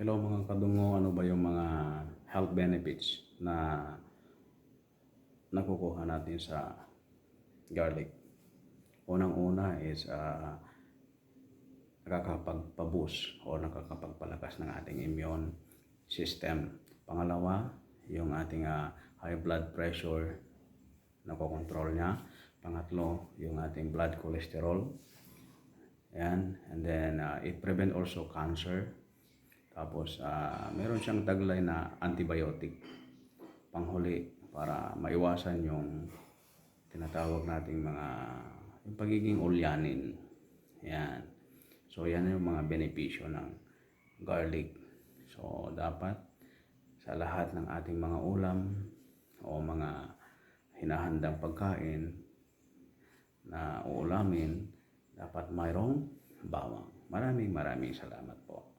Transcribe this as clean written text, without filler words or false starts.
Hello mga kadungo, ano ba yung mga health benefits na nakukuha natin sa garlic? Unang-una is nakakapagpa-boost o nakakapagpalakas ng ating immune system. Pangalawa, yung ating high blood pressure, nakokontrol niya. Pangatlo, yung ating blood cholesterol. Yan. And then, it prevent also cancer. Tapos, meron siyang taglay na antibiotic. Panghuli, para maiwasan yung tinatawag nating yung pagiging ulyanin. Yan. So, yan yung mga benepisyo ng garlic. So, dapat sa lahat ng ating mga ulam o mga hinahandang pagkain na uulamin, dapat mayroong bawang. Maraming salamat po.